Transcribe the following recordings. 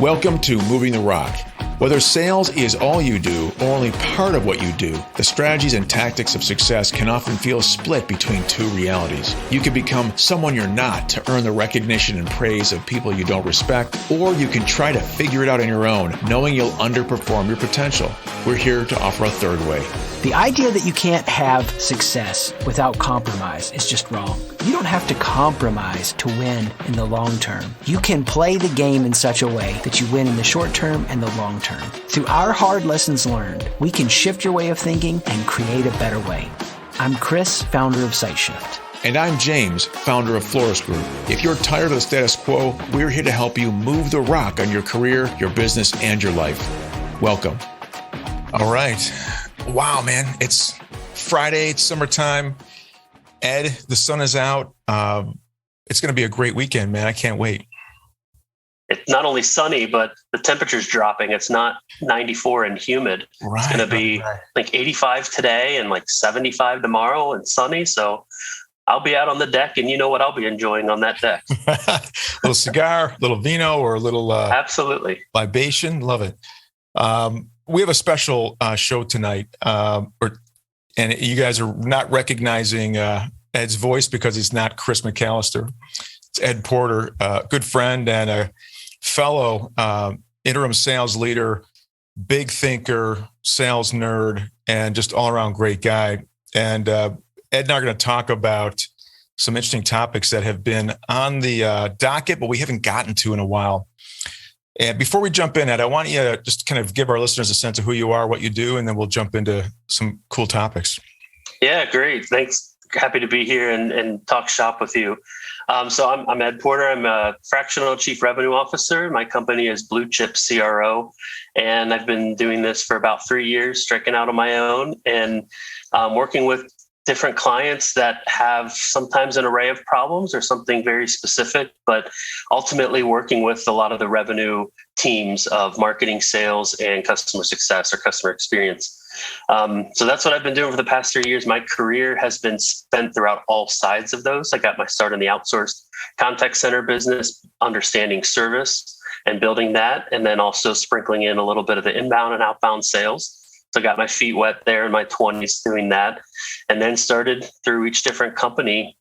Welcome to Moving the Rock. Whether sales is all you do or only part of what you do, the strategies and tactics of success can often feel split between two realities. You can become someone you're not to earn the recognition and praise of people you don't respect, or you can try to figure it out on your own, knowing you'll underperform your potential. We're here to offer a third way. The idea that you can't have success without compromise is just wrong. You don't have to compromise to win in the long term. You can play the game in such a way that you win in the short term and the long term. Through our hard lessons learned, we can shift your way of thinking and create a better way. I'm Chris, founder of SiteShift. And I'm James, founder of Florist Group. If you're tired of the status quo, we're here to help you move the rock on your career, your business, and your life. Welcome. All right. Wow, man. It's Friday. It's summertime. Ed, the sun is out. It's going to be a great weekend, man. I can't wait. It's not only sunny, but the temperature's dropping. It's not 94 and humid. Right, it's going to be like 85 today and like 75 tomorrow and sunny. So I'll be out on the deck, and you know what I'll be enjoying on that deck? A little cigar, a little vino, or a little absolutely libation. Love it. We have a special show tonight, and you guys are not recognizing Ed's voice because he's not Chris McAllister. It's Ed Porter, a good friend and a fellow interim sales leader, big thinker, sales nerd, and just all around great guy. And Ed and I are going to talk about some interesting topics that have been on the docket, but we haven't gotten to in a while. And before we jump in, Ed, I want you to just kind of give our listeners a sense of who you are, what you do, and then we'll jump into some cool topics. Yeah, great. Thanks. Happy to be here and talk shop with you. So I'm Ed Porter. I'm a fractional chief revenue officer. My company is Bluechip CRO, and I've been doing this for about 3 years, striking out on my own and working with different clients that have sometimes an array of problems or something very specific, but ultimately working with a lot of the revenue teams of marketing, sales, and customer success or customer experience. So that's what I've been doing for the past 3 years. My career has been spent throughout all sides of those. I got my start in the outsourced contact center business, understanding service and building that, and then also sprinkling in a little bit of the inbound and outbound sales. So I got my feet wet there in my 20s doing that, and then started through each different company,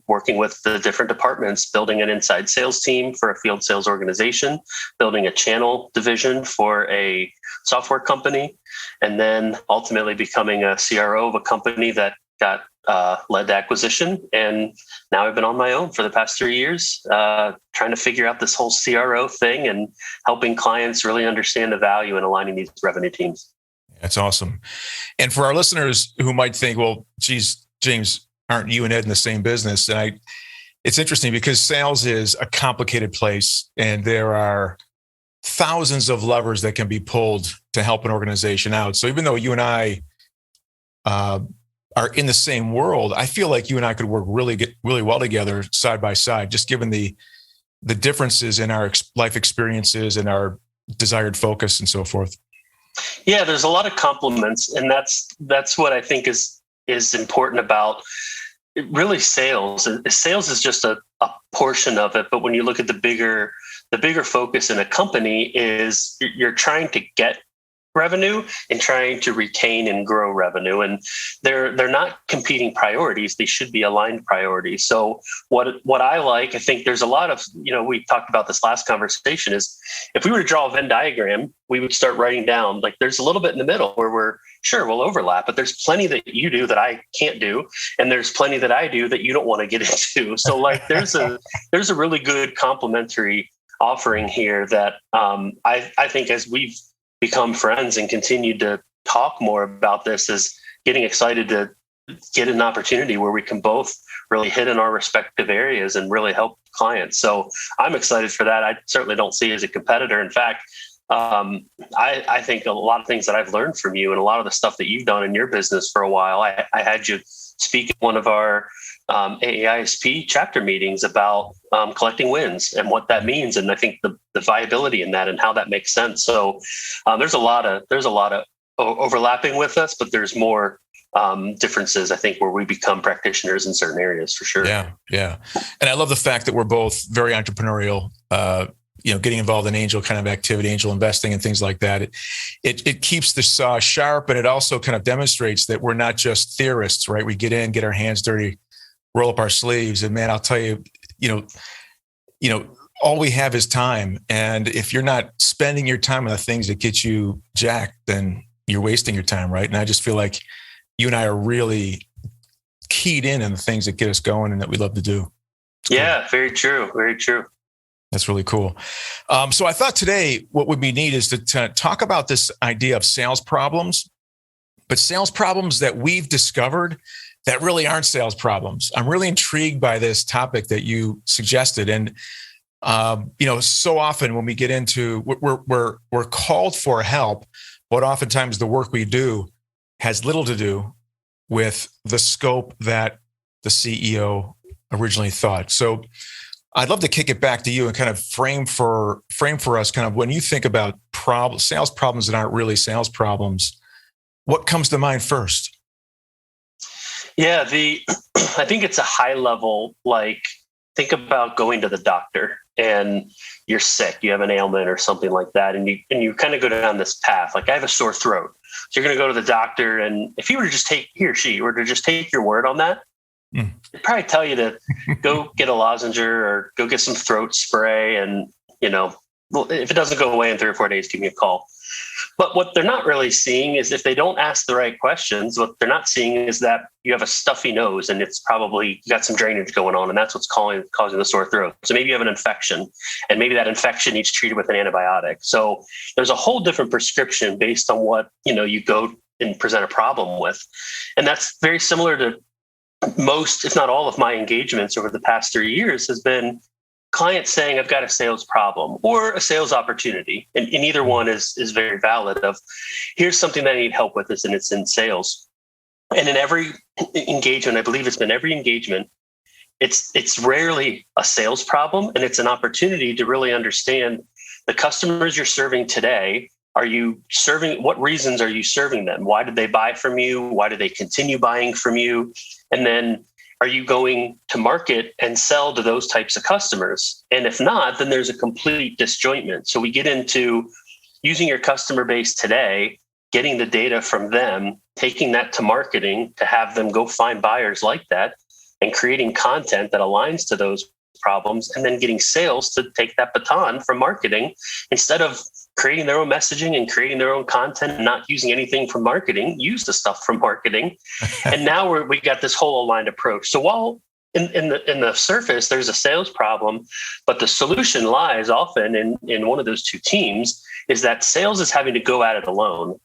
working with the different departments, building an inside sales team for a field sales organization, building a channel division for a software company, and then ultimately becoming a CRO of a company that got led to acquisition. And now I've been on my own for the past 3 years, trying to figure out this whole CRO thing and helping clients really understand the value in aligning these revenue teams. That's awesome. And for our listeners who might think, well, geez, James, aren't you and Ed in the same business? And it's interesting because sales is a complicated place, and there are thousands of levers that can be pulled to help an organization out. So even though you and I are in the same world, I feel like you and I could work really well together side by side, just given the differences in our life experiences and our desired focus and so forth. Yeah, there's a lot of compliments, and that's what I think is important about really sales. Sales is just a portion of it, but when you look at the bigger focus in a company is you're trying to get revenue and trying to retain and grow revenue, and they're not competing priorities. They should be aligned priorities. So what I think there's a lot of, we talked about this last conversation, is if we were to draw a Venn diagram, we would start writing down, like, there's a little bit in the middle where we'll overlap, but there's plenty that you do that I can't do, and there's plenty that I do that you don't want to get into. So like there's a really good complementary offering here that I think as we've become friends and continue to talk more about this, is getting excited to get an opportunity where we can both really hit in our respective areas and really help clients. So I'm excited for that. I certainly don't see it as a competitor. In fact, I think a lot of things that I've learned from you and a lot of the stuff that you've done in your business for a while, I had you speak at one of our AAISP chapter meetings about collecting wins and what that means, and I think the viability in that and how that makes sense. So there's a lot of overlapping with us, but there's more differences, I think, where we become practitioners in certain areas for sure. Yeah. And I love the fact that we're both very entrepreneurial getting involved in angel kind of activity, angel investing and things like that. It keeps the saw sharp, and it also kind of demonstrates that we're not just theorists, right? We get in, get our hands dirty, roll up our sleeves. And man, I'll tell you, all we have is time. And if you're not spending your time on the things that get you jacked, then you're wasting your time, right? And I just feel like you and I are really keyed in on the things that get us going and that we love to do. Yeah, very true. Very true. That's really cool. So I thought today what would be neat is to talk about this idea of sales problems, but sales problems that we've discovered that really aren't sales problems. I'm really intrigued by this topic that you suggested. And, so often when we get into, we're called for help, but oftentimes the work we do has little to do with the scope that the CEO originally thought. So I'd love to kick it back to you and kind of frame for us kind of when you think about sales problems that aren't really sales problems, what comes to mind first? Yeah, I think it's a high level, like think about going to the doctor and you're sick, you have an ailment or something like that. And you kind of go down this path, like I have a sore throat. So you're going to go to the doctor. And if he or she were to just take your word on that, they'd probably tell you to go get a lozenge or go get some throat spray. And, if it doesn't go away in 3 or 4 days, give me a call. But what they're not really seeing is if they don't ask the right questions, what they're not seeing is that you have a stuffy nose and it's probably you got some drainage going on, and that's what's causing the sore throat. So maybe you have an infection, and maybe that infection needs treated with an antibiotic. So there's a whole different prescription based on what, you go and present a problem with. And that's very similar to most, if not all of my engagements over the past 3 years has been clients saying, I've got a sales problem or a sales opportunity. And either one is very valid of here's something that I need help with, and it's in sales. And in every engagement, I believe it's been every engagement, it's rarely a sales problem. And it's an opportunity to really understand the customers you're serving today. What reasons are you serving them? Why did they buy from you? Why do they continue buying from you? And then are you going to market and sell to those types of customers? And if not, then there's a complete disjointment. So we get into using your customer base today, getting the data from them, taking that to marketing to have them go find buyers like that, and creating content that aligns to those problems, and then getting sales to take that baton from marketing instead of creating their own messaging and creating their own content and not using anything from marketing, use the stuff from marketing. And now we got this whole aligned approach. So while in the surface, there's a sales problem, but the solution lies often in one of those two teams is that sales is having to go at it alone.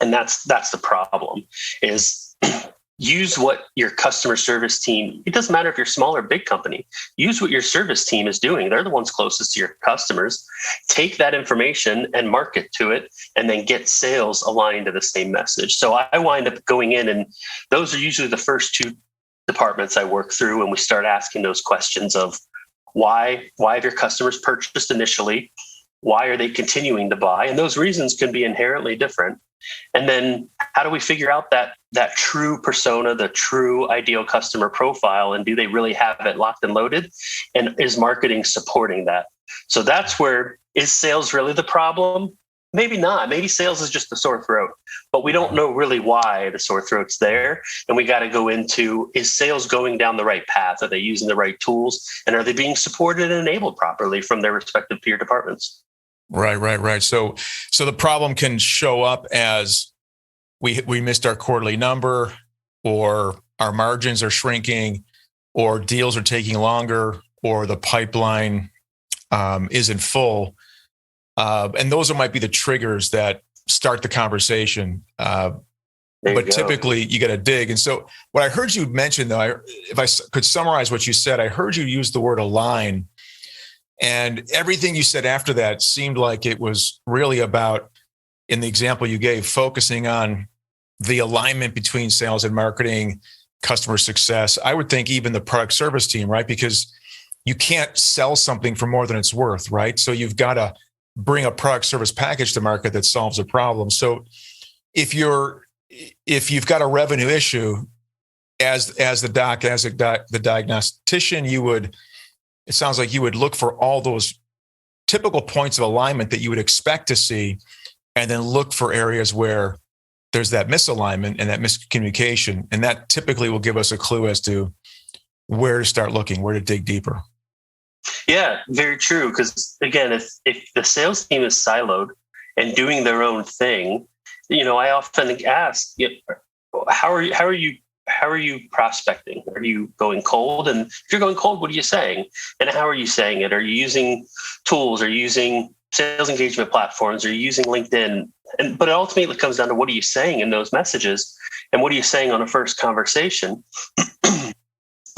And that's the problem is use what your customer service team, it doesn't matter if you're small or big company, use what your service team is doing. They're the ones closest to your customers. Take that information and market to it, and then get sales aligned to the same message. So I wind up going in, and those are usually the first two departments I work through. And we start asking those questions of why have your customers purchased initially? Why are they continuing to buy? And those reasons can be inherently different. And then how do we figure out that true persona, the true ideal customer profile, and do they really have it locked and loaded? And is marketing supporting that? So that's where, is sales really the problem? Maybe not. Maybe sales is just the sore throat, but we don't know really why the sore throat's there. And we got to go into, is sales going down the right path? Are they using the right tools? And are they being supported and enabled properly from their respective peer departments? Right. So the problem can show up as we missed our quarterly number, or our margins are shrinking, or deals are taking longer, or the pipeline isn't full. And those might be the triggers that start the conversation. But typically you got to dig. And so what I heard you mention, though, if I could summarize what you said, I heard you use the word align. And everything you said after that seemed like it was really about, in the example you gave, focusing on the alignment between sales and marketing, customer success. I would think even the product service team, right? Because you can't sell something for more than it's worth, right? So you've got to bring a product service package to market that solves a problem. So if you've got a revenue issue, as the diagnostician, it sounds like you would look for all those typical points of alignment that you would expect to see, and then look for areas where there's that misalignment and that miscommunication. And that typically will give us a clue as to where to start looking, where to dig deeper. Yeah, very true. Because again, if the sales team is siloed and doing their own thing, I often ask, how are you prospecting? Are you going cold? And if you're going cold, what are you saying? And how are you saying it? Are you using tools? Are you using sales engagement platforms? Are you using LinkedIn? But it ultimately comes down to, what are you saying in those messages? And what are you saying on a first conversation?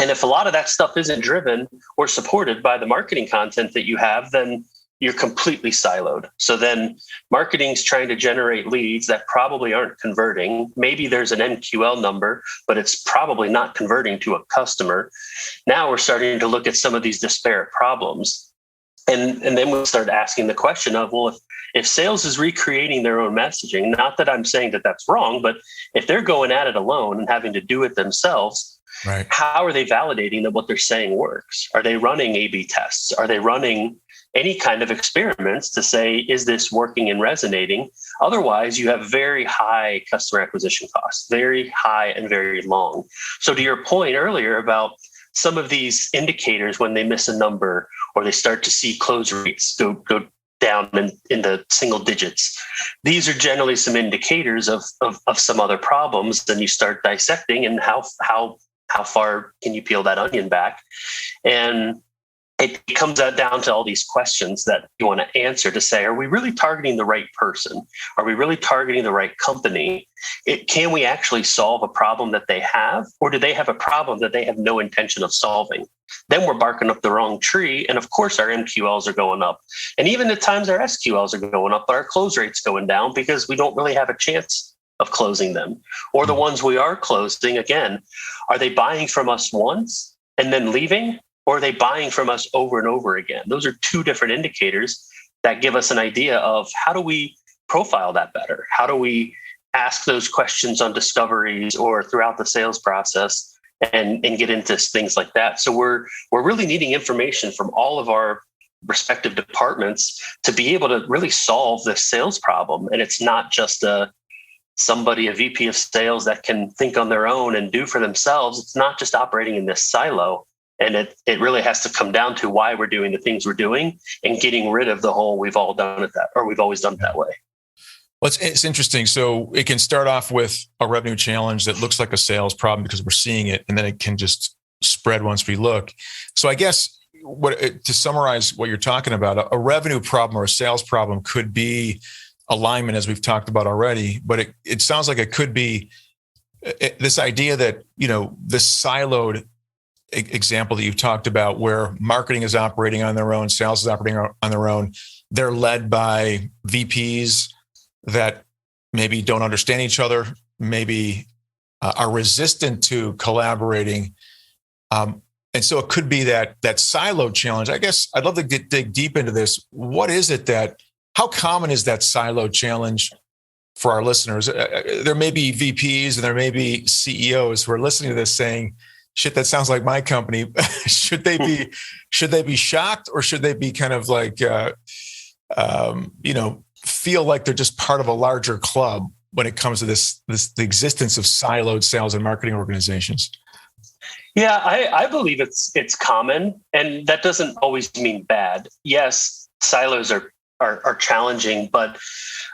And if a lot of that stuff isn't driven or supported by the marketing content that you have, then you're completely siloed. So then marketing's trying to generate leads that probably aren't converting. Maybe there's an MQL number, but it's probably not converting to a customer. Now we're starting to look at some of these disparate problems. And then we'll start asking the question of, well, if sales is recreating their own messaging, not that I'm saying that that's wrong, but if they're going at it alone and having to do it themselves, right, how are they validating that what they're saying works? Are they running A/B tests? Are they running any kind of experiments to say, is this working and resonating? Otherwise, you have very high customer acquisition costs, very high and very long. So to your point earlier about some of these indicators, when they miss a number or they start to see close rates go down in the single digits, these are generally some indicators of some other problems. Then you start dissecting, and how far can you peel that onion back? And it comes down to all these questions that you want to answer to say, are we really targeting the right person? Are we really targeting the right company? Can we actually solve a problem that they have? Or do they have a problem that they have no intention of solving? Then we're barking up the wrong tree. And of course, our MQLs are going up. And even at times our SQLs are going up, but our close rate's going down because we don't really have a chance of closing them. Or the ones we are closing, again, are they buying from us once and then leaving? Or are they buying from us over and over again? Those are two different indicators that give us an idea of, how do we profile that better? How do we ask those questions on discoveries or throughout the sales process and get into things like that? So we're really needing information from all of our respective departments to be able to really solve this sales problem. And it's not just somebody, a VP of sales that can think on their own and do for themselves. It's not just operating in this silo. And it really has to come down to why we're doing the things we're doing and getting rid of the whole, we've all done it that, or we've always done it that way. Well, it's interesting. So it can start off with a revenue challenge that looks like a sales problem because we're seeing it, and then it can just spread once we look. So I guess to summarize what you're talking about, a revenue problem or a sales problem could be alignment, as we've talked about already, but it sounds like it could be this idea that, this siloed example that you've talked about, where marketing is operating on their own, sales is operating on their own. They're led by VPs that maybe don't understand each other, maybe are resistant to collaborating. And so it could be that silo challenge. I guess I'd love to dig deep into this. What is it how common is that silo challenge for our listeners? There may be VPs and there may be CEOs who are listening to this saying, shit, that sounds like my company. Should they be shocked, or should they be kind of like, feel like they're just part of a larger club when it comes to the existence of siloed sales and marketing organizations? Yeah, I believe it's common, and that doesn't always mean bad. Yes, silos are challenging, but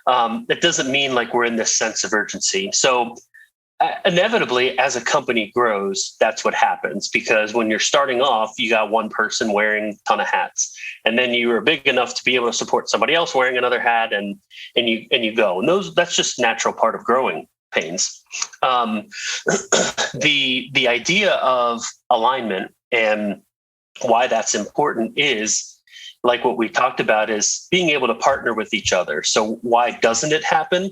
it doesn't mean like we're in this sense of urgency. So inevitably, as a company grows, that's what happens, because when you're starting off, you got one person wearing a ton of hats, and then you are big enough to be able to support somebody else wearing another hat, and you go. And that's just natural part of growing pains. The idea of alignment and why that's important is, like what we talked about, is being able to partner with each other. So why doesn't it happen?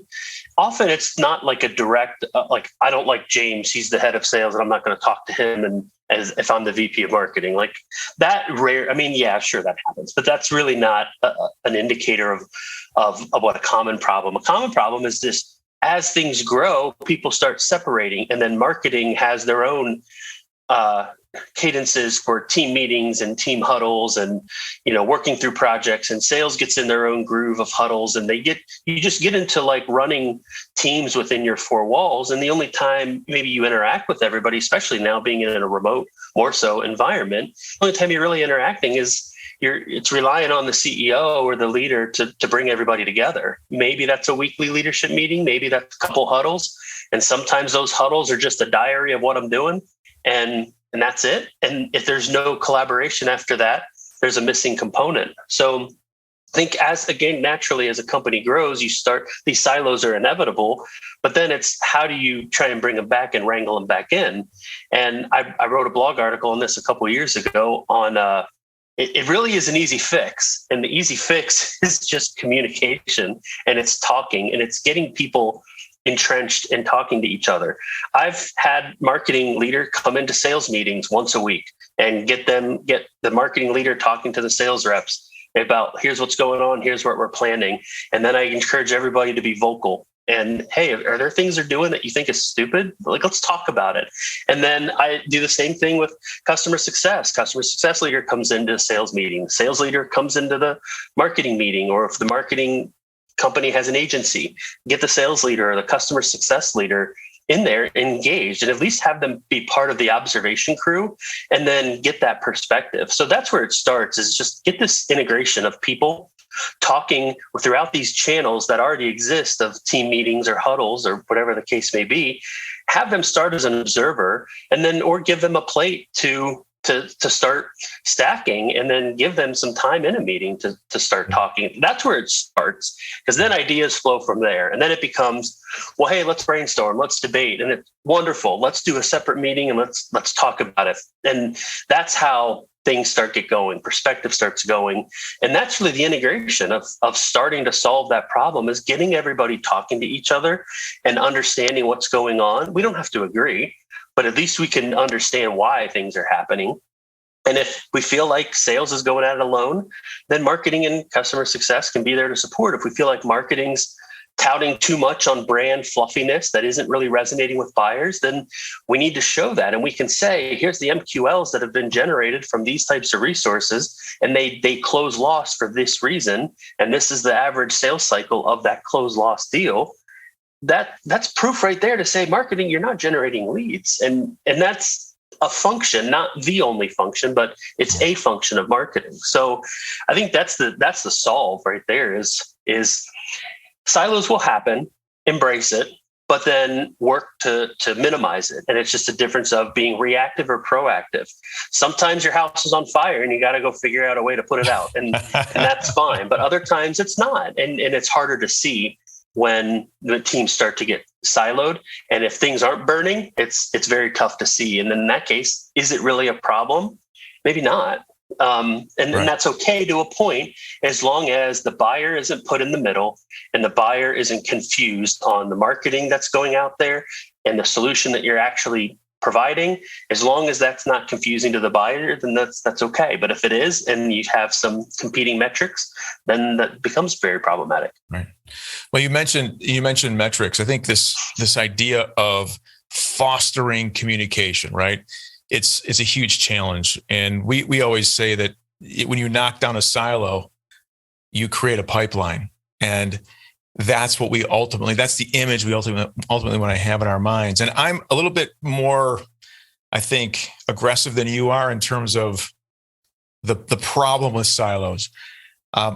Often it's not like a direct, like, I don't like James, he's the head of sales, and I'm not going to talk to him, and as if I'm the VP of marketing, like that rare. I mean, yeah, sure, that happens, but that's really not an indicator of what a common problem. A common problem is this: as things grow, people start separating, and then marketing has their own cadences for team meetings and team huddles and, working through projects, and sales gets in their own groove of huddles, and you just get into like running teams within your four walls. And the only time maybe you interact with everybody, especially now being in a remote, more so environment, the only time you're really interacting is it's relying on the CEO or the leader to bring everybody together. Maybe that's a weekly leadership meeting. Maybe that's a couple huddles. And sometimes those huddles are just a diary of what I'm doing. And that's it. And if there's no collaboration after that, there's a missing component. So I think naturally as a company grows, these silos are inevitable, but then it's how do you try and bring them back and wrangle them back in? And I wrote a blog article on this a couple of years ago on, it really is an easy fix. And the easy fix is just communication, and it's talking, and it's getting people entrenched and talking to each other. I've had marketing leader come into sales meetings once a week and get the marketing leader talking to the sales reps about here's what's going on, here's what we're planning. And then I encourage everybody to be vocal. And hey, are there things they're doing that you think is stupid? Like, let's talk about it. And then I do the same thing with customer success. Customer success leader comes into a sales meeting. Sales leader comes into the marketing meeting, or if the marketing company has an agency, get the sales leader or the customer success leader in there engaged, and at least have them be part of the observation crew, and then get that perspective. So that's where it starts, is just get this integration of people talking throughout these channels that already exist of team meetings or huddles or whatever the case may be. Have them start as an observer, and then or give them a plate to start stacking, and then give them some time in a meeting to start talking. That's where it starts, because then ideas flow from there. And then it becomes, well, hey, let's brainstorm, let's debate. And it's wonderful. Let's do a separate meeting and let's talk about it. And that's how things get going, perspective starts going. And that's really the integration of starting to solve that problem, is getting everybody talking to each other and understanding what's going on. We don't have to agree, but at least we can understand why things are happening. And if we feel like sales is going at it alone, then marketing and customer success can be there to support. If we feel like marketing's touting too much on brand fluffiness that isn't really resonating with buyers, then we need to show that. And we can say, here's the MQLs that have been generated from these types of resources, and they close loss for this reason. And this is the average sales cycle of that close loss deal. That's proof right there to say, marketing, you're not generating leads. And that's a function, not the only function, but it's a function of marketing. So I think that's the solve right there is silos will happen, embrace it, but then work to minimize it. And it's just a difference of being reactive or proactive. Sometimes your house is on fire and you got to go figure out a way to put it out, and that's fine. But other times it's not. And it's harder to see when the teams start to get siloed. And if things aren't burning, it's very tough to see. And then in that case, is it really a problem? Maybe not. And that's okay to a point, as long as the buyer isn't put in the middle and the buyer isn't confused on the marketing that's going out there and the solution that you're actually providing. As long as that's not confusing to the buyer, then that's okay. But if it is, and you have some competing metrics, then that becomes very problematic. Right. Well, you mentioned metrics. I think this idea of fostering communication, right? It's a huge challenge. And we always say that when you knock down a silo, you create a pipeline. And that's the image we ultimately want to have in our minds. And I'm a little bit more, I think, aggressive than you are in terms of the problem with silos. I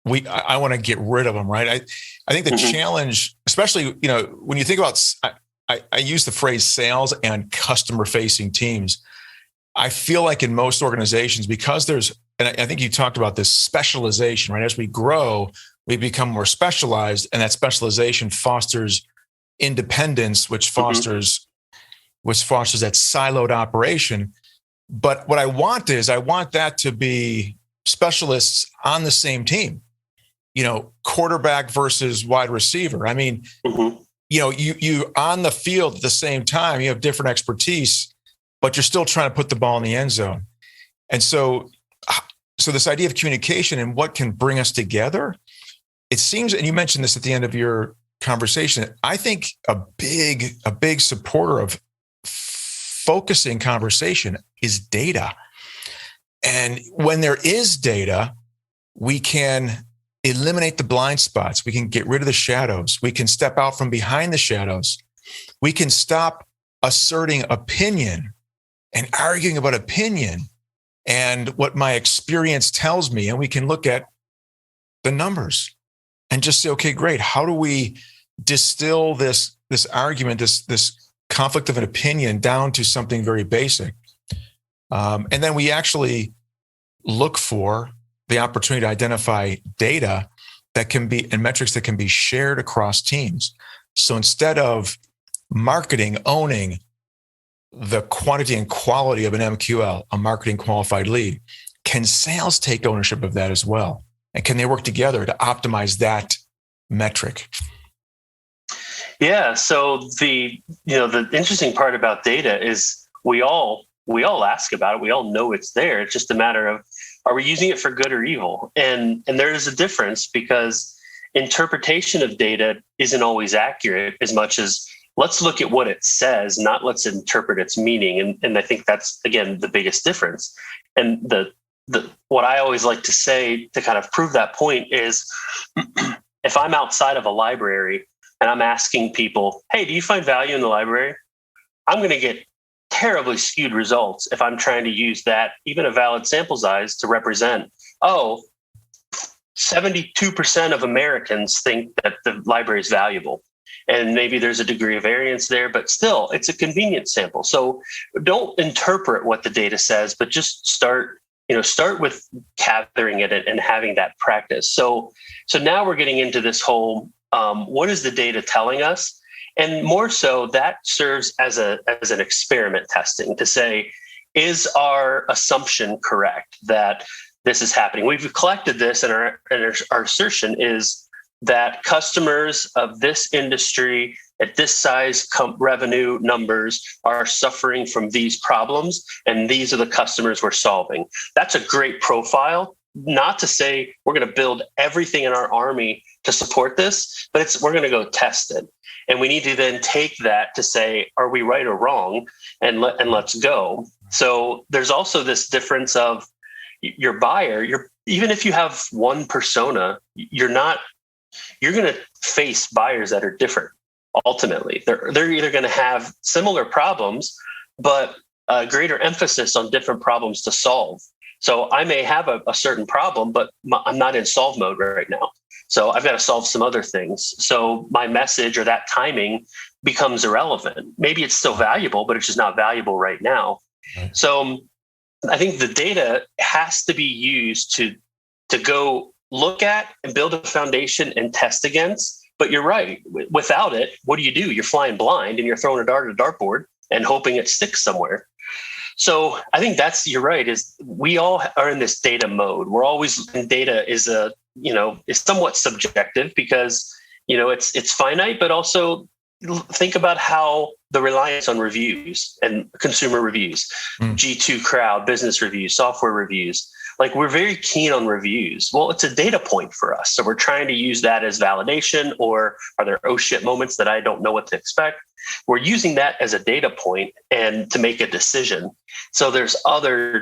want to get rid of them, right? I think the challenge, especially, when you think about, I use the phrase sales and customer facing teams. I feel like in most organizations, because and I think you talked about this specialization, right? As we grow, we become more specialized, and that specialization fosters independence, which fosters that siloed operation. But what I want that to be specialists on the same team, quarterback versus wide receiver. I mean, you on the field at the same time, you have different expertise, but you're still trying to put the ball in the end zone. And so this idea of communication and what can bring us together, it seems, and you mentioned this at the end of your conversation, I think a big supporter of focusing conversation is data. And when there is data, we can eliminate the blind spots. We can get rid of the shadows. We can step out from behind the shadows. We can stop asserting opinion and arguing about opinion and what my experience tells me. And we can look at the numbers and just say, okay, great. How do we distill this argument, this conflict of an opinion down to something very basic? And then we actually look for the opportunity to identify data that can be and metrics that can be shared across teams. So instead of marketing owning the quantity and quality of an MQL, a marketing qualified lead, can sales take ownership of that as well? And can they work together to optimize that metric? Yeah. So the interesting part about data is we all ask about it. We all know it's there. It's just a matter of, are we using it for good or evil? And there is a difference, because interpretation of data isn't always accurate as much as let's look at what it says, not let's interpret its meaning. And I think that's, again, the biggest difference. And what I always like to say to kind of prove that point is if I'm outside of a library and I'm asking people, hey, do you find value in the library? I'm going to get terribly skewed results if I'm trying to use that, even a valid sample size, to represent, 72% of Americans think that the library is valuable. And maybe there's a degree of variance there, but still, it's a convenient sample. So don't interpret what the data says, but just start with gathering it and having that practice. So now we're getting into this whole, what is the data telling us? And more so, that serves as an experiment testing to say, is our assumption correct that this is happening? We've collected this, and our assertion is that customers of this industry at this size revenue numbers are suffering from these problems, and these are the customers we're solving. That's a great profile. Not to say we're going to build everything in our army to support this, but we're going to go test it. And we need to then take that to say, are we right or wrong? And let's go. So there's also this difference of your buyer. Even if you have one persona, you're going to face buyers that are different. Ultimately, they're either going to have similar problems, but a greater emphasis on different problems to solve. So I may have a certain problem, but I'm not in solve mode right now. So I've got to solve some other things. So my message or that timing becomes irrelevant. Maybe it's still valuable, but it's just not valuable right now. Right. So I think the data has to be used to go look at and build a foundation and test against. But you're right. Without it, what do? You're flying blind and you're throwing a dart at a dartboard and hoping it sticks somewhere. So I think you're right, is we all are in this data mode. We're always, and data is somewhat subjective because, it's finite, but also think about how the reliance on reviews and consumer reviews, G2 crowd, business reviews, software reviews, like we're very keen on reviews. Well, it's a data point for us. So we're trying to use that as validation, or are there oh shit moments that I don't know what to expect? We're using that as a data point and to make a decision. So there's other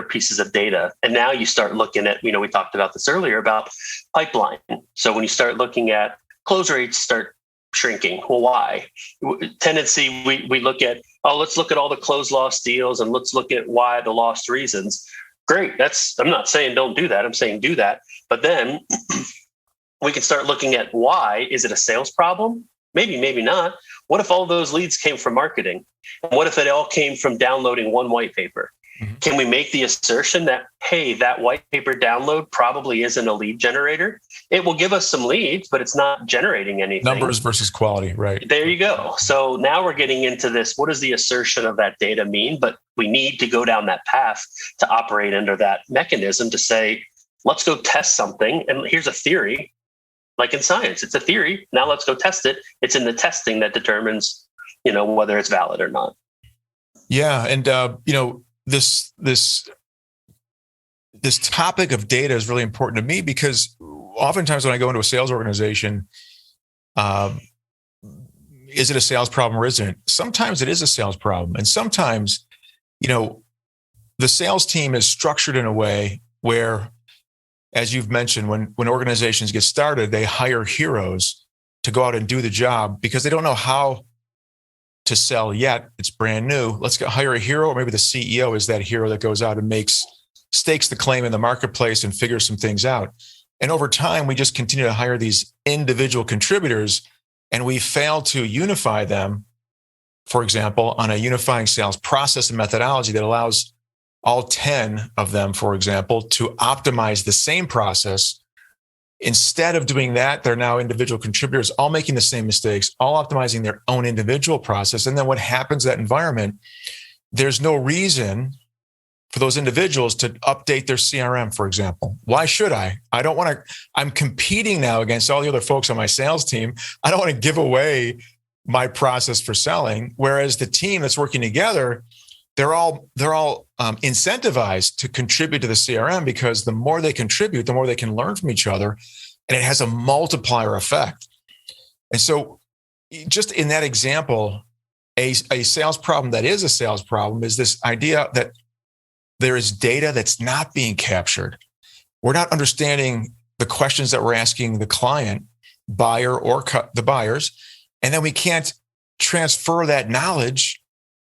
pieces of data. And now you start looking at, we talked about this earlier about pipeline. So when you start looking at close rates start shrinking. Well, why? Tendency, we look at, let's look at all the closed lost deals and let's look at why the lost reasons. Great. I'm not saying don't do that. I'm saying do that. But then we can start looking at why. Is it a sales problem? Maybe, maybe not. What if all those leads came from marketing? And what if it all came from downloading one white paper? Mm-hmm. Can we make the assertion that, hey, that white paper download probably isn't a lead generator? It will give us some leads, but it's not generating anything. Numbers versus quality, right? There you go. So now we're getting into this. What does the assertion of that data mean? But we need to go down that path to operate under that mechanism to say, let's go test something. And here's a theory. Like in science, it's a theory. Now let's go test it. It's in the testing that determines, whether it's valid or not. Yeah. And, this topic of data is really important to me because oftentimes when I go into a sales organization, is it a sales problem or isn't it? Sometimes it is a sales problem. And sometimes, the sales team is structured in a way where, as you've mentioned, when organizations get started, they hire heroes to go out and do the job because they don't know how to sell yet. It's brand new. Let's hire a hero, or maybe the CEO is that hero that goes out and stakes the claim in the marketplace and figures some things out. And over time, we just continue to hire these individual contributors, and we fail to unify them, for example, on a unifying sales process and methodology that allows all 10 of them, for example, to optimize the same process. Instead of doing that, they're now individual contributors, all making the same mistakes, all optimizing their own individual process. And then what happens in that environment, there's no reason for those individuals to update their CRM, for example. Why should I? I don't want to, I'm competing now against all the other folks on my sales team. I don't want to give away my process for selling. Whereas the team that's working together, they're all incentivized to contribute to the CRM, because the more they contribute, the more they can learn from each other, and it has a multiplier effect. And so, just in that example, a sales problem that is a sales problem is this idea that there is data that's not being captured. We're not understanding the questions that we're asking the client, buyer, or the buyers, and then we can't transfer that knowledge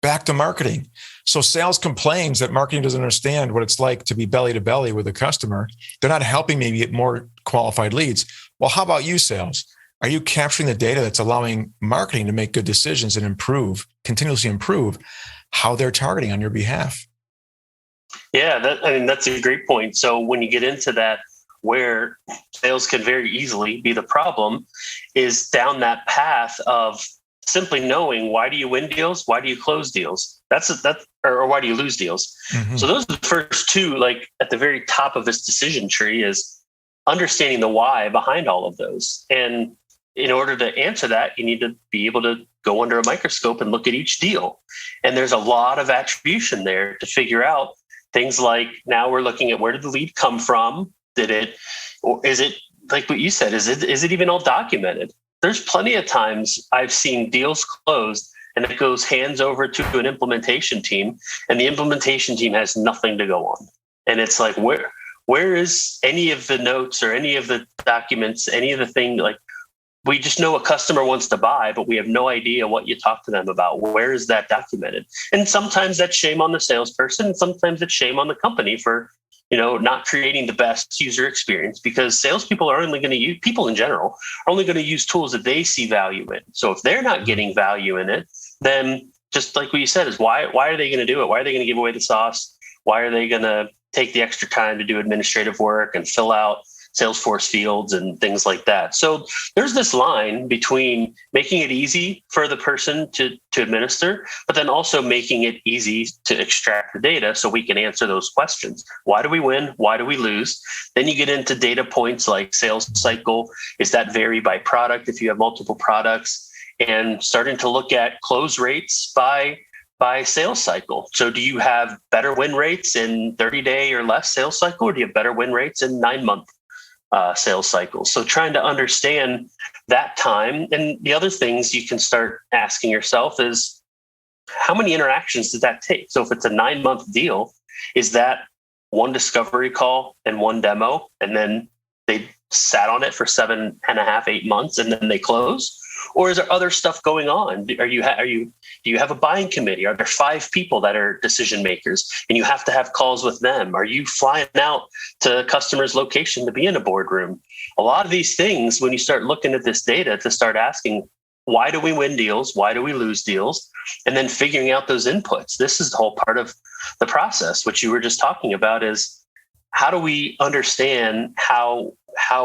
back to marketing. So sales complains that marketing doesn't understand what it's like to be belly to belly with a customer. They're not helping me get more qualified leads. Well, how about you, sales? Are you capturing the data that's allowing marketing to make good decisions and continuously improve how they're targeting on your behalf? Yeah, that's a great point. So when you get into that, where sales can very easily be the problem, is down that path of simply knowing, why do you win deals? Why do you close deals? Or why do you lose deals? Mm-hmm. So those are the first two, like at the very top of this decision tree, is understanding the why behind all of those. And in order to answer that, you need to be able to go under a microscope and look at each deal. And there's a lot of attribution there to figure out things like, now we're looking at, where did the lead come from? Or is it like what you said? Is it even all documented? There's plenty of times I've seen deals closed and it goes hands over to an implementation team, and the implementation team has nothing to go on. And it's like, where is any of the notes or any of the documents, any of the thing? Like, we just know a customer wants to buy, but we have no idea what you talk to them about. Where is that documented? And sometimes that's shame on the salesperson, and sometimes it's shame on the company for not creating the best user experience, because salespeople are only going to use, people in general are only going to use tools that they see value in. So if they're not getting value in it, then just like what you said, is why are they going to do it? Why are they going to give away the sauce? Why are they going to take the extra time to do administrative work and fill out Salesforce fields and things like that? So there's this line between making it easy for the person to administer, but then also making it easy to extract the data so we can answer those questions. Why do we win? Why do we lose? Then you get into data points like sales cycle. Is that vary by product if you have multiple products? And starting to look at close rates by sales cycle. So do you have better win rates in 30-day or less sales cycle, or do you have better win rates in 9-month sales cycles? So trying to understand that time. And the other things you can start asking yourself is, how many interactions does that take? So if it's a 9-month deal, is that one discovery call and one demo, and then they sat on it for 7.5, 8 months, and then they close? Or is there other stuff going on? Do you have a buying committee? Are there 5 people that are decision makers and you have to have calls with them? Are you flying out to a customer's location to be in a boardroom? A lot of these things, when you start looking at this data, to start asking, why do we win deals? Why do we lose deals? And then figuring out those inputs. This is the whole part of the process, which you were just talking about, is how do we understand how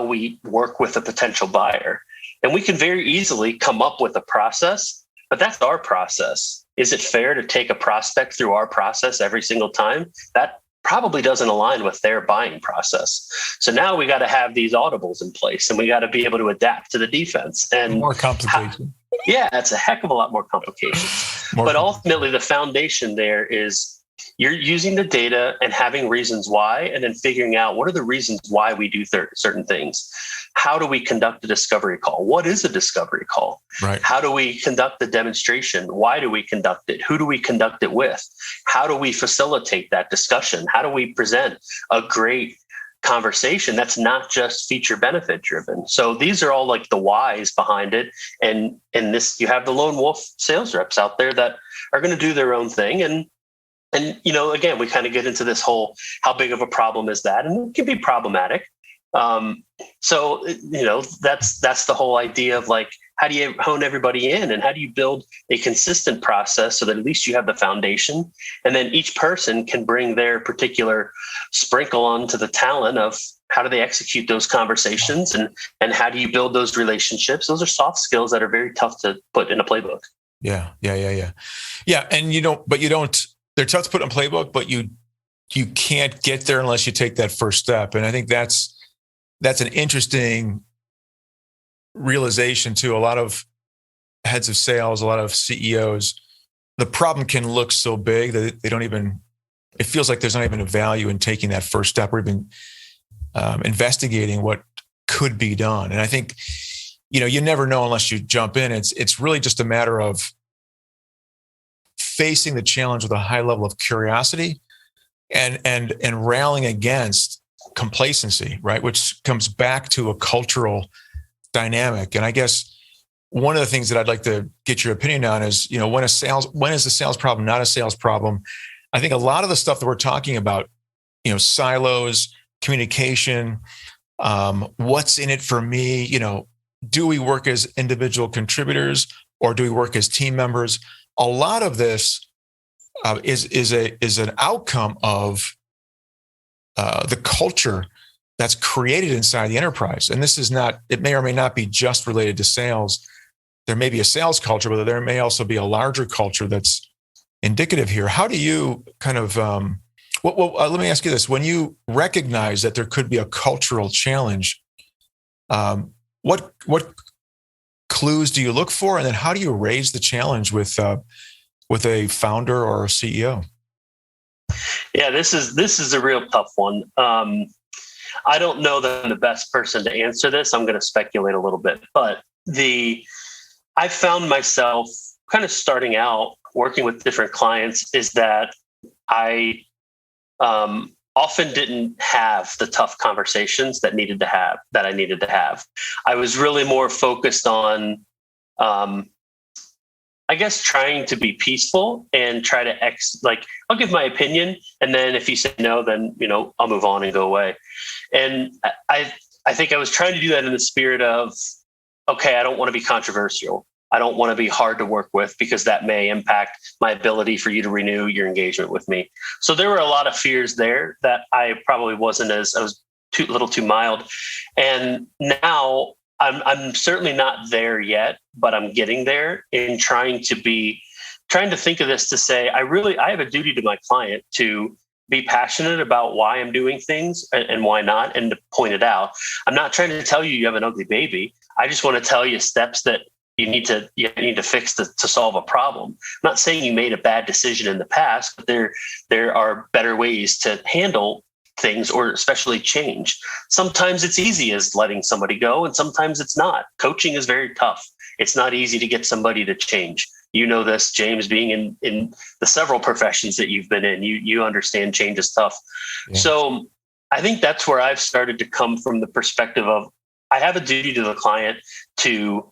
we work with a potential buyer? And we can very easily come up with a process, but that's our process. Is it fair to take a prospect through our process every single time? That probably doesn't align with their buying process. So now we got to have these audibles in place, and we got to be able to adapt to the defense. And more complication. Yeah, it's a heck of a lot more complications. But ultimately, the foundation there is You're using the data and having reasons why, and then figuring out what are the reasons why we do certain things. How do we conduct a discovery call? What is a discovery call? Right. How do we conduct the demonstration? Why do we conduct it? Who do we conduct it with? How do we facilitate that discussion? How do we present a great conversation that's not just feature benefit driven? So these are all like the whys behind it. And in this, you have the lone wolf sales reps out there that are going to do their own thing. And again, we kind of get into this whole, how big of a problem is that? And it can be problematic. So that's the whole idea of like, how do you hone everybody in, and how do you build a consistent process so that at least you have the foundation, and then each person can bring their particular sprinkle onto the talent of how do they execute those conversations, and how do you build those relationships? Those are soft skills that are very tough to put in a playbook. Yeah. And they're tough to put in a playbook, but you can't get there unless you take that first step. And I think that's an interesting realization to a lot of heads of sales, a lot of CEOs. The problem can look so big that it feels like there's not even a value in taking that first step or even investigating what could be done. And I think, you never know unless you jump in. It's really just a matter of facing the challenge with a high level of curiosity and rallying against complacency, right? Which comes back to a cultural dynamic. And I guess one of the things that I'd like to get your opinion on is, when is the sales problem not a sales problem? I think a lot of the stuff that we're talking about, silos, communication, what's in it for me, do we work as individual contributors or do we work as team members? A lot of this is an outcome of the culture that's created inside the enterprise. And this is not, it may or may not be just related to sales. There may be a sales culture, but there may also be a larger culture that's indicative here. How do you kind of, let me ask you this. When you recognize that there could be a cultural challenge, what clues do you look for? And then how do you raise the challenge with a founder or a CEO? Yeah, this is a real tough one. I don't know that I'm the best person to answer this. I'm going to speculate a little bit, but I found myself kind of starting out working with different clients is that I often didn't have the tough conversations that I needed to have. I was really more focused on, I guess, trying to be peaceful and try to I'll give my opinion. And then if you say no, then, I'll move on and go away. And I think I was trying to do that in the spirit of, okay, I don't want to be controversial. I don't want to be hard to work with because that may impact my ability for you to renew your engagement with me. So there were a lot of fears there that I probably I was a little too mild. And now I'm certainly not there yet, but I'm getting there in trying to think of this to say, I have a duty to my client to be passionate about why I'm doing things and why not, and to point it out. I'm not trying to tell you have an ugly baby. I just want to tell you steps that you need to fix to solve a problem. I'm not saying you made a bad decision in the past, but there are better ways to handle things, or especially change. Sometimes it's easy as letting somebody go, and sometimes it's not. Coaching is very tough. It's not easy to get somebody to change. You know this, James, being in the several professions that you've been in, you understand change is tough. Yeah. So I think that's where I've started to come from the perspective of, I have a duty to the client to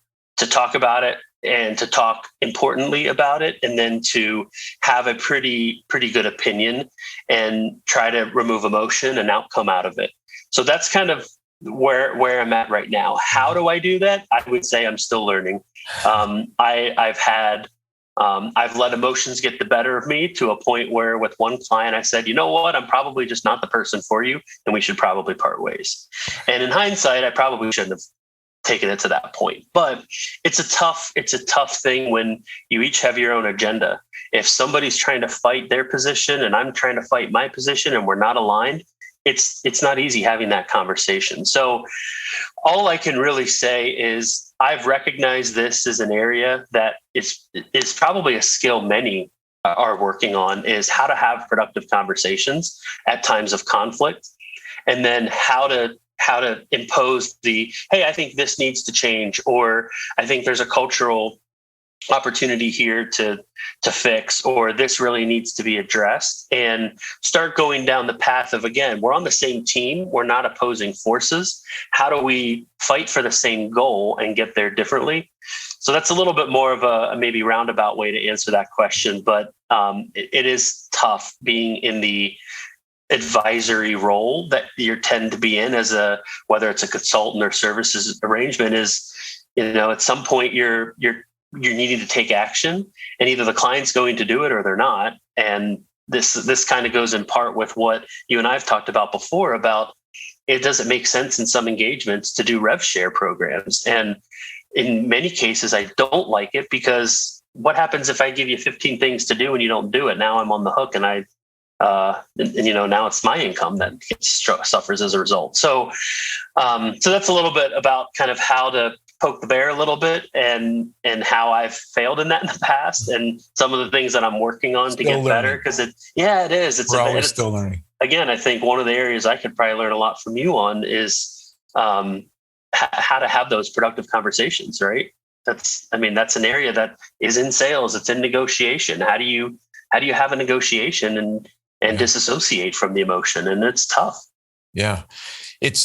talk about it and to talk importantly about it, and then to have a pretty good opinion and try to remove emotion and outcome out of it. So that's kind of where I'm at right now. How do I do that? I would say I'm still learning. I've let emotions get the better of me to a point where with one client, I said, you know what, I'm probably just not the person for you, and we should probably part ways. And in hindsight, I probably shouldn't have taken it to that point. But it's a tough thing when you each have your own agenda. If somebody's trying to fight their position and I'm trying to fight my position and we're not aligned, it's not easy having that conversation. So all I can really say is I've recognized this as an area that is probably a skill many are working on is how to have productive conversations at times of conflict, and then how to impose the, hey, I think this needs to change, or I think there's a cultural opportunity here to fix, or this really needs to be addressed, and start going down the path of, again, we're on the same team, we're not opposing forces. How do we fight for the same goal and get there differently? So that's a little bit more of a maybe roundabout way to answer that question, but it is tough being in the advisory role that you tend to be in as whether it's a consultant or services arrangement. Is, at some point you're needing to take action, and either the client's going to do it or they're not. And this kind of goes in part with what you and I've talked about before about it doesn't make sense in some engagements to do rev share programs. And in many cases, I don't like it, because what happens if I give you 15 things to do and you don't do it? Now I'm on the hook, and now it's my income that suffers as a result. So that's a little bit about kind of how to poke the bear a little bit, and how I've failed in that in the past, and some of the things that I'm working on to get better. Because it is. We're always still learning. Again, I think one of the areas I could probably learn a lot from you on is how to have those productive conversations, right? That's an area that is in sales. It's in negotiation. How do you have a negotiation and disassociate from the emotion? And it's tough. Yeah, it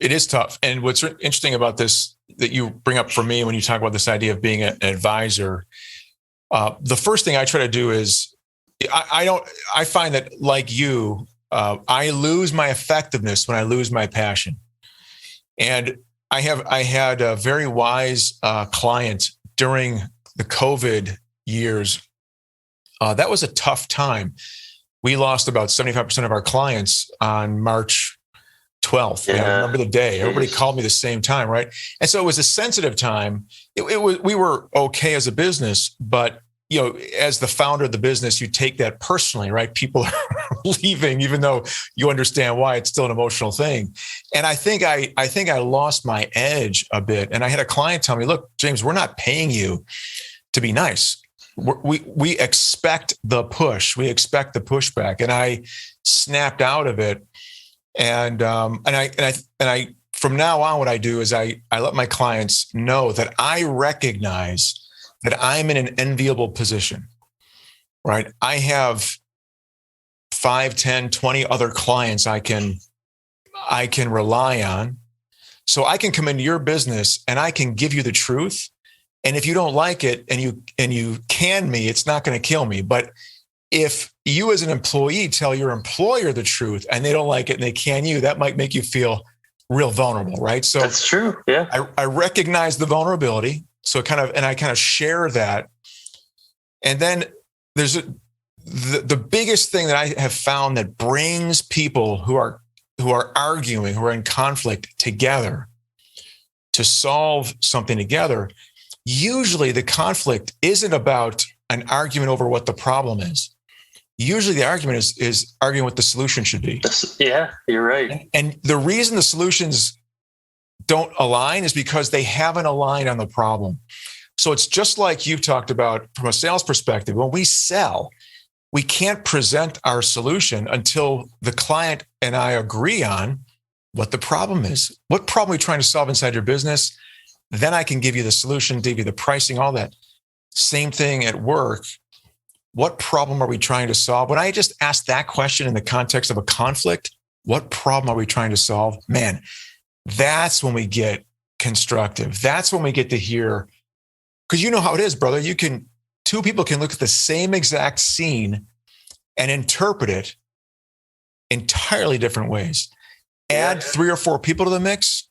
is tough. And what's interesting about this that you bring up for me when you talk about this idea of being an advisor, the first thing I try to do is I find that, like you, I lose my effectiveness when I lose my passion. And I had a very wise client during the COVID years. That was a tough time. We lost about 75% of our clients on March 12th. Yeah. I remember the day. Everybody called me the same time, right? And so it was a sensitive time. We were okay as a business, but as the founder of the business, you take that personally, right? People are leaving, even though you understand why. It's still an emotional thing. And I think I lost my edge a bit. And I had a client tell me, "Look, James, we're not paying you to be nice. We expect the push. We expect the pushback." And I snapped out of it. And I from now on, what I do is I let my clients know that I recognize that I'm in an enviable position, right? I have 5, 10, 20 other clients I can rely on. So I can come into your business and I can give you the truth. And if you don't like it and you can me, it's not going to kill me. But if you as an employee tell your employer the truth and they don't like it and they can you, that might make you feel real vulnerable, right? So that's true. Yeah. I recognize the vulnerability. So I kind of share that. And then there's the biggest thing that I have found that brings people who are arguing, who are in conflict together to solve something together. Usually the conflict isn't about an argument over what the problem is. Usually the argument is arguing what the solution should be. Yeah, you're right. And the reason the solutions don't align is because they haven't aligned on the problem. So it's just like you've talked about from a sales perspective. When we sell, we can't present our solution until the client and I agree on what the problem is. What problem are we trying to solve inside your business? Then I can give you the solution, give you the pricing, all that. Same thing at work. What problem are we trying to solve? When I just ask that question in the context of a conflict, what problem are we trying to solve? Man, that's when we get constructive. That's when we get to hear, because you know how it is, brother. Two people can look at the same exact scene and interpret it entirely different ways. Add 3 or 4 people to the mix.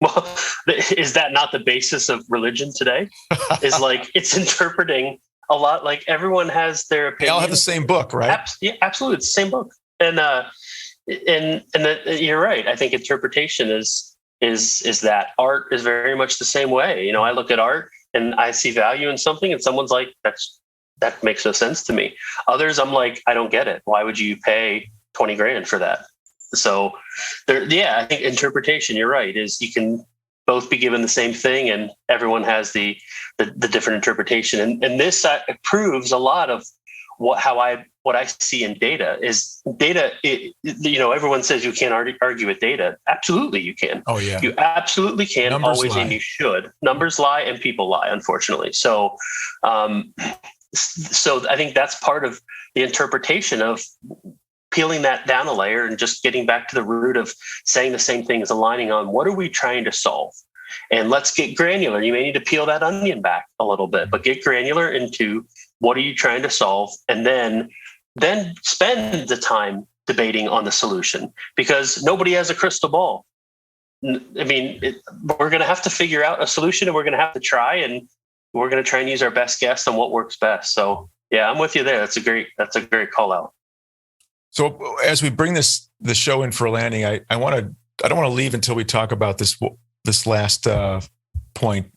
Well, is that not the basis of religion today? Is like it's interpreting a lot. Like everyone has their opinion. They all have the same book, right? Yeah, absolutely, it's the same book. And you're right. I think interpretation is that art is very much the same way. I look at art and I see value in something, and someone's like, that makes no sense to me. Others, I'm like, I don't get it. Why would you pay $20,000 for that? So I think interpretation, you're right, is you can both be given the same thing, and everyone has the different interpretation. And this proves a lot of what I see in data is data. Everyone says you can't argue with data. Absolutely, you can. Oh yeah, you absolutely can. Numbers always lie. And you should. Numbers lie and people lie, unfortunately. So, so I think that's part of the interpretation of peeling that down a layer and just getting back to the root of saying the same thing, is aligning on what are we trying to solve. And let's get granular. You may need to peel that onion back a little bit, but get granular into what are you trying to solve, and then spend the time debating on the solution, because nobody has a crystal ball. I mean, we're going to have to figure out a solution, and we're going to have to try, and we're going to try and use our best guess on what works best. So yeah, I'm with you there. That's a great call out. So as we bring the show in for a landing, I don't want to leave until we talk about this last point.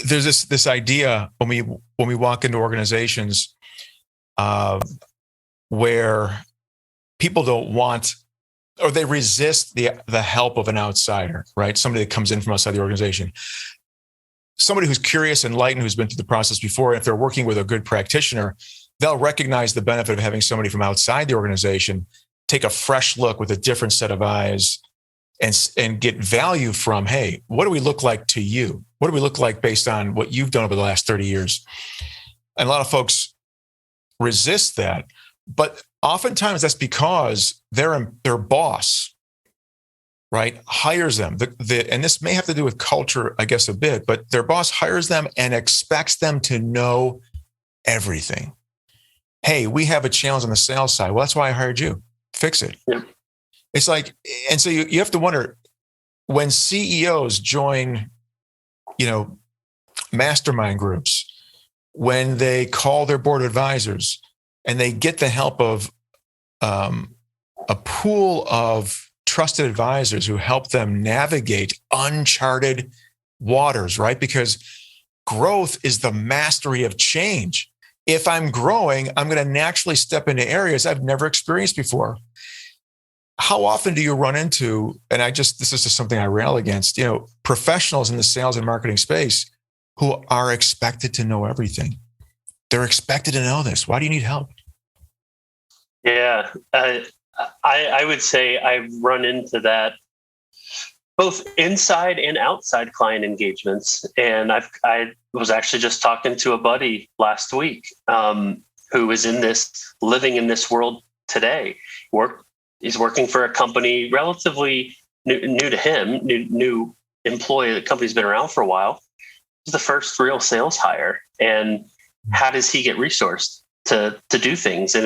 There's this idea when we walk into organizations where people don't want, or they resist the help of an outsider, right? Somebody that comes in from outside the organization. Somebody who's curious, enlightened, who's been through the process before. If they're working with a good practitioner, they'll recognize the benefit of having somebody from outside the organization take a fresh look with a different set of eyes and get value from, hey, what do we look like to you? What do we look like based on what you've done over the last 30 years? And a lot of folks resist that, but oftentimes that's because their boss, right, hires them. And this may have to do with culture, I guess, a bit, but their boss hires them and expects them to know everything. Hey, we have a challenge on the sales side. Well, that's why I hired you. Fix it. Yeah. It's like, and so you have to wonder, when CEOs join, mastermind groups, when they call their board of advisors and they get the help of a pool of trusted advisors who help them navigate uncharted waters, right? Because growth is the mastery of change. If I'm growing, I'm going to naturally step into areas I've never experienced before. How often do you run into, and this is just something I rail against, professionals in the sales and marketing space who are expected to know everything. They're expected to know this. Why do you need help? Yeah, I would say I've run into that both inside and outside client engagements. And I was actually just talking to a buddy last week who is living in this world today. He's working for a company relatively new to him, new employee. The company's been around for a while. He's the first real sales hire. And how does he get resourced to do things? And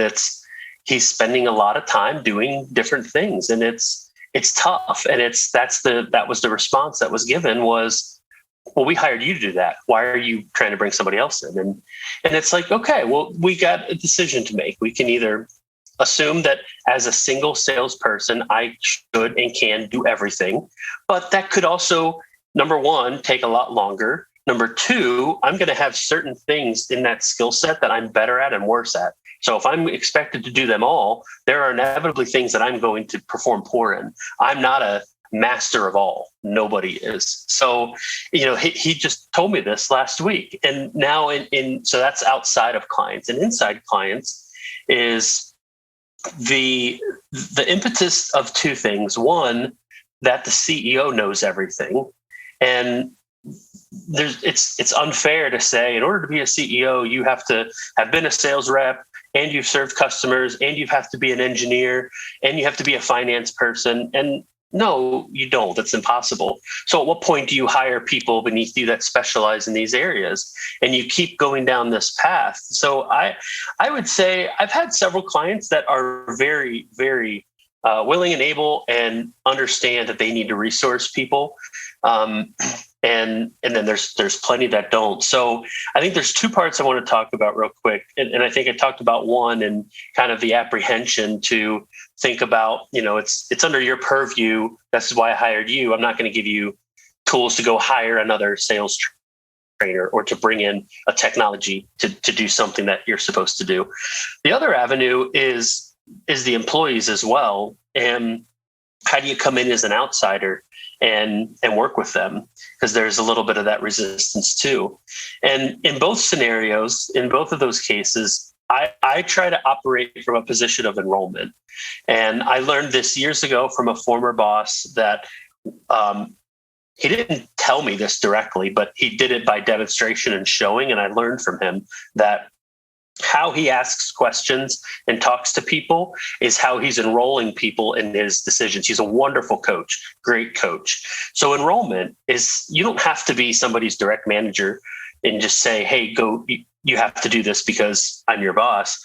he's spending a lot of time doing different things, and it's tough. And that was the response that was given was, well, we hired you to do that. Why are you trying to bring somebody else in? And it's like, okay, well, we got a decision to make. We can either assume that as a single salesperson, I should and can do everything, but that could also, number one, take a lot longer. Number two, I'm going to have certain things in that skill set that I'm better at and worse at. So if I'm expected to do them all, there are inevitably things that I'm going to perform poor in. I'm not a master of all. Nobody is. So, he just told me this last week. And now so that's outside of clients. And inside clients is the impetus of two things. One, that the CEO knows everything. And it's unfair to say, in order to be a CEO, you have to have been a sales rep, and you've served customers, and you have to be an engineer, and you have to be a finance person. And no, you don't. That's impossible. So at what point do you hire people beneath you that specialize in these areas? And you keep going down this path. So I would say I've had several clients that are very, very willing and able and understand that they need to resource people. And then there's plenty that don't. So I think there's two parts I want to talk about real quick. And I think I talked about one and kind of the apprehension to think about, it's under your purview. That's why I hired you. I'm not going to give you tools to go hire another sales trainer or to bring in a technology to do something that you're supposed to do. The other avenue is is the employees as well. And how do you come in as an outsider and work with them? Because there's a little bit of that resistance too. And in both scenarios, in both of those cases, I try to operate from a position of enrollment. And I learned this years ago from a former boss that he didn't tell me this directly, but he did it by demonstration and showing. And I learned from him that how he asks questions and talks to people is how he's enrolling people in his decisions. He's a wonderful coach, great coach. So enrollment is, you don't have to be somebody's direct manager and just say, hey, go, you have to do this because I'm your boss.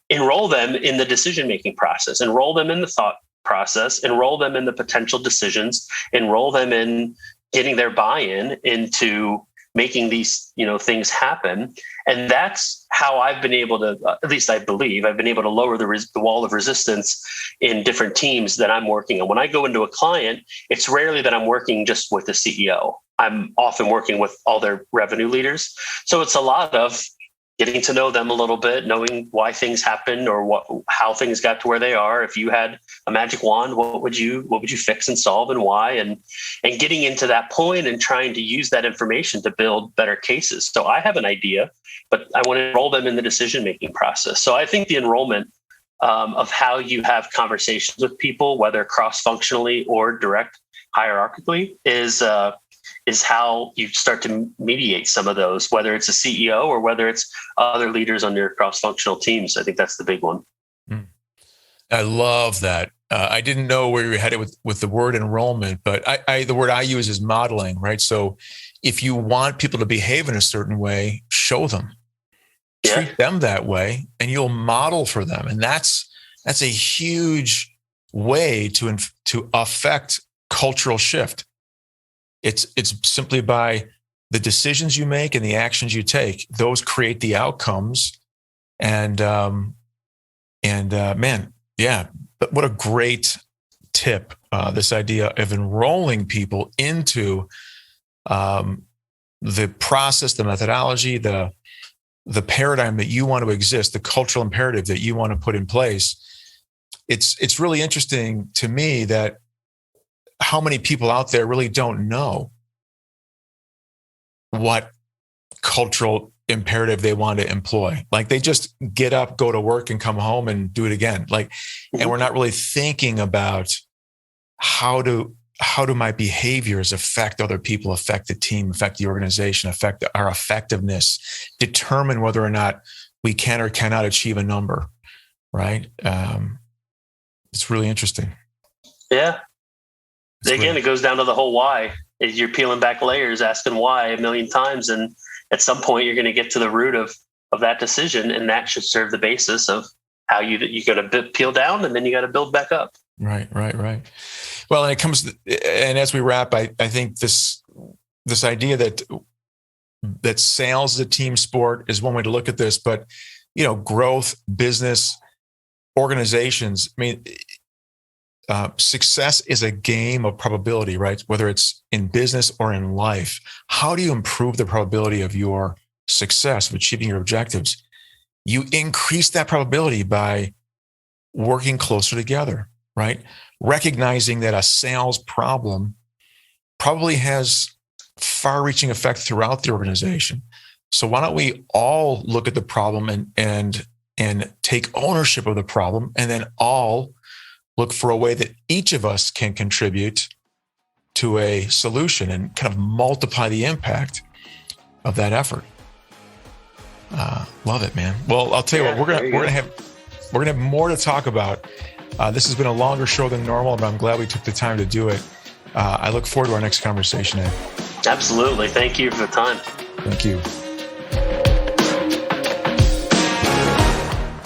Enroll them in the decision-making process, enroll them in the thought process, enroll them in the potential decisions, enroll them in getting their buy-in into making these, things happen. And that's how I've been able to, at least I believe, I've been able to lower the wall of resistance in different teams that I'm working on. When I go into a client, it's rarely that I'm working just with the CEO. I'm often working with all their revenue leaders. So it's a lot of getting to know them a little bit, knowing why things happened or how things got to where they are. If you had a magic wand, what would you fix and solve and why? And getting into that point and trying to use that information to build better cases. So I have an idea, but I want to enroll them in the decision-making process. So I think the enrollment of how you have conversations with people, whether cross-functionally or direct hierarchically, is how you start to mediate some of those, whether it's a CEO or whether it's other leaders on your cross-functional teams. I think that's the big one. I love that. I didn't know where you were headed with the word enrollment, but the word I use is modeling, right? So if you want people to behave in a certain way, show them, treat them that way, and you'll model for them. And that's a huge way to affect cultural shift. It's simply by the decisions you make and the actions you take. Those create the outcomes. And man, yeah. But what a great tip! This idea of enrolling people into the process, the methodology, the paradigm that you want to exist, the cultural imperative that you want to put in place. It's really interesting to me that how many people out there really don't know what cultural imperative they want to employ. Like they just get up, go to work and come home and do it again. And we're not really thinking about how do my behaviors affect other people, affect the team, affect the organization, affect our effectiveness, determine whether or not we can or cannot achieve a number, right? It's really interesting. Yeah. Again, it goes down to the whole why. You're peeling back layers, asking why a million times. And at some point, you're going to get to the root of that decision. And that should serve the basis of how you got to peel down and then you got to build back up. Right. Well, and as we wrap, I think this idea that sales is a team sport is one way to look at this, but, growth, business, organizations, success is a game of probability, right? Whether it's in business or in life. How do you improve the probability of your success, of achieving your objectives? You increase that probability by working closer together, right? Recognizing that a sales problem probably has far-reaching effect throughout the organization. So why don't we all look at the problem and take ownership of the problem, and then all look for a way that each of us can contribute to a solution and kind of multiply the impact of that effort. Love it, man. Well, I'll tell you what, we're gonna have more to talk about. This has been a longer show than normal, but I'm glad we took the time to do it. I look forward to our next conversation, Ed. Absolutely. Thank you for the time. Thank you.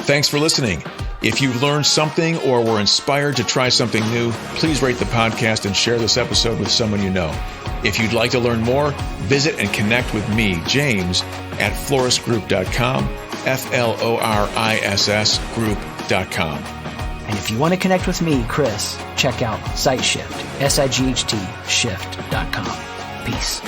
Thanks for listening. If you learned something or were inspired to try something new, please rate the podcast and share this episode with someone you know. If you'd like to learn more, visit and connect with me, James, at florissgroup.com, FLORISS group.com. And if you want to connect with me, Chris, check out SiteShift, SIGHT shift.com. Peace.